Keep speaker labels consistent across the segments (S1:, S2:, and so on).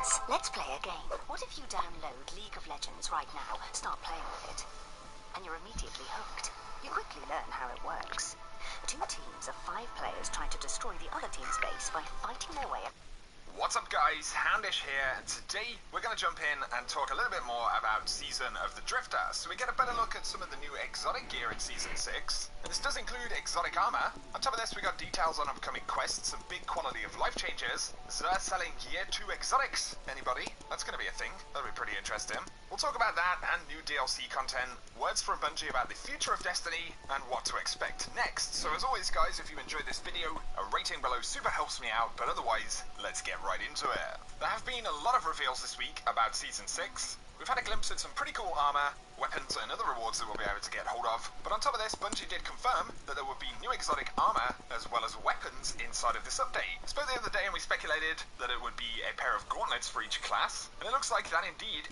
S1: Greetings. Let's play a game. What if you download League of Legends right now, start playing with it, and you're immediately hooked? You quickly learn how it works. 2 teams of 5 players try to destroy the other team's base by fighting their way.
S2: What's up guys, Houndish here, and today we're going to jump in and talk a little bit more about Season of the Drifter, so we get a better look at some of the new exotic gear in Season 6, and this does include exotic armor. On top of this we got details on upcoming quests, some big quality of life changes. They're selling Year 2 exotics. Anybody? That's going to be a thing. That'll be pretty interesting. We'll talk about that and new DLC content, words from Bungie about the future of Destiny, and what to expect next. So as always guys, if you enjoyed this video, a rating below super helps me out, but otherwise, let's get right into it. There have been a lot of reveals this week about Season 6. We've had a glimpse at some pretty cool armor, weapons, and other rewards that we'll be able to get hold of. But on top of this, Bungie did confirm that there would be new exotic armor as well as weapons inside of this update. I spoke the other day and we speculated that it would be a pair of gauntlets for each class, and it looks like that indeed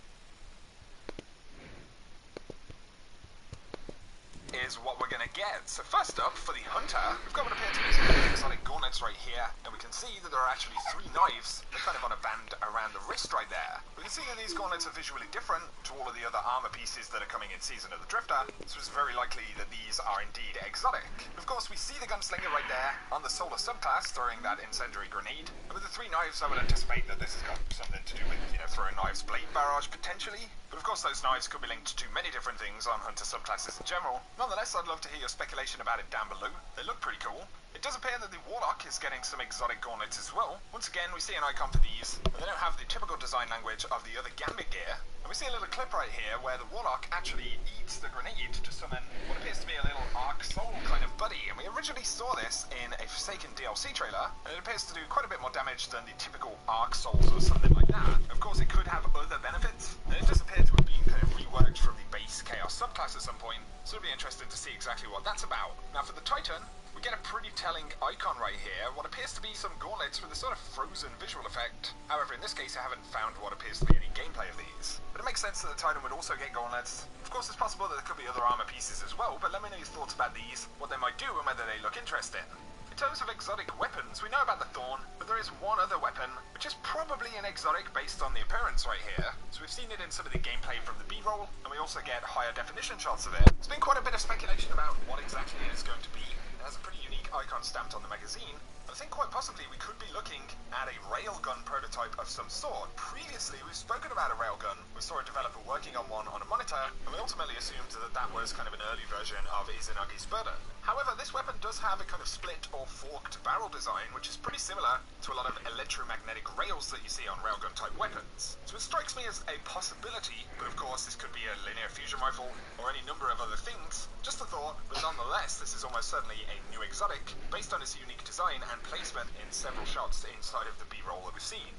S2: is what we're gonna get. So first up, for the Hunter, we've got what appear to be some exotic gauntlets right here, and we can see that there are actually 3 knives. They're kind of on a band around the wrist right there. We can see that these gauntlets are visually different to all of the other armor pieces that are coming in Season of the Drifter, so it's very likely that these are indeed exotic. Of course, we see the gunslinger right there on the solar subclass throwing that incendiary grenade, and with the 3 knives I would anticipate that this has got something to do with, throwing knives, blade barrage potentially. But of course those knives could be linked to many different things on Hunter subclasses in general. Nonetheless, I'd love to hear your speculation about it down below. They look pretty cool. It does appear that the Warlock is getting some exotic gauntlets as well. Once again, we see an icon for these, and they don't have the typical design language of the other Gambit gear. And we see a little clip right here where the Warlock actually eats the grenade to summon what appears to be a little Arc Soul kind of buddy. And we originally saw this in a Forsaken DLC trailer, and it appears to do quite a bit more damage than the typical Arc Souls or something like that. Of course, it could have other benefits, and it does appear to have been kind of reworked from the base Chaos subclass at some point, so it'll be interesting to see exactly what that's about. Now for the Titan, we get a pretty telling icon right here, what appears to be some gauntlets with a sort of frozen visual effect. However, in this case I haven't found what appears to be any gameplay of these. But it makes sense that the Titan would also get gauntlets. Of course it's possible that there could be other armor pieces as well, but let me know your thoughts about these, what they might do and whether they look interesting. In terms of exotic weapons, we know about the Thorn, but there is one other weapon, which is probably an exotic based on the appearance right here. So we've seen it in some of the gameplay from the B-roll, and we also get higher definition shots of it. There's been quite a bit of speculation about what exactly it is going to be. It has a pretty unique icon stamped on the magazine. I think quite possibly we could be looking at a railgun prototype of some sort. Previously, we've spoken about a railgun. We saw a developer working on one on a monitor, and we ultimately assumed that that was kind of an early version of Izunagi's burden. However, this weapon does have a kind of split or forked barrel design, which is pretty similar to a lot of electromagnetic rails that you see on railgun type weapons. So it strikes me as a possibility, but of course this could be a linear fusion rifle or any number of other things. Just a thought, but nonetheless, this is almost certainly a new exotic based on its unique design and placement in several shots inside of the B-roll that we've seen.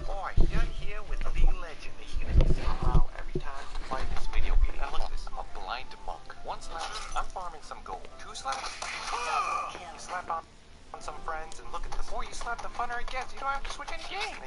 S3: Hi, you're here with the League of Legends. You're gonna see how every time you play this video game. Now look at this, I'm a blind monk. 1 slap, I'm farming some gold. 2 slaps, you slap on some friends, and look at the more you slap, the funner it gets. You don't have to switch any game.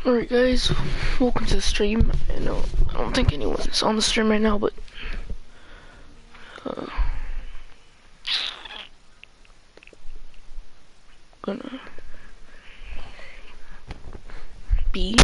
S4: Alright guys, welcome to the stream. I don't think anyone's on the stream right now, but gonna be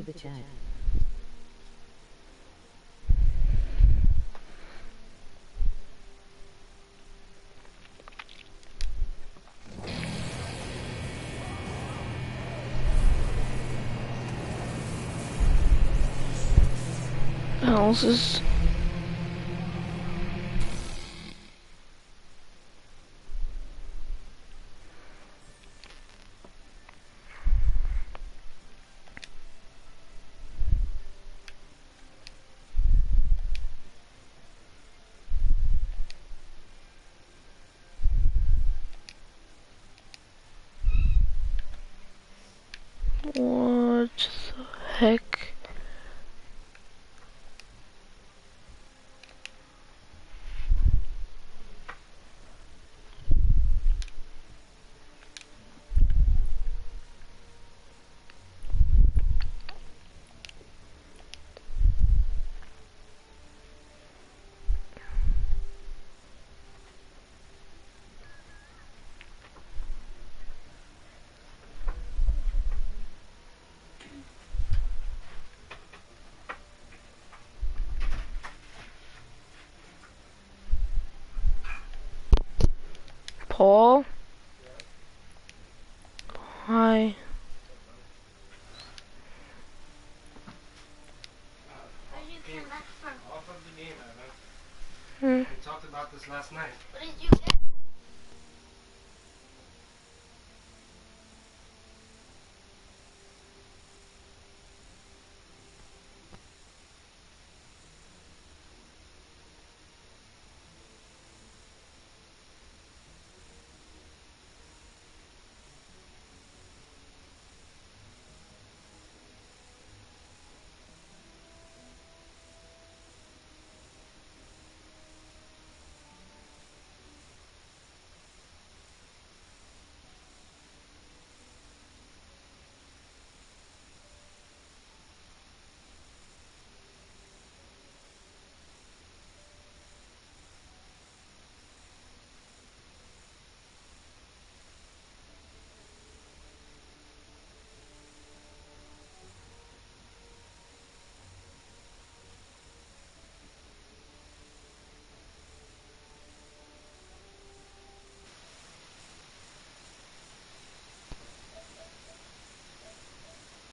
S5: the chat.
S4: Houses. What the heck? Paul? Hi.
S6: Off of the game, Evan.
S4: Hmm.
S6: We talked about this last night.
S7: What did you get?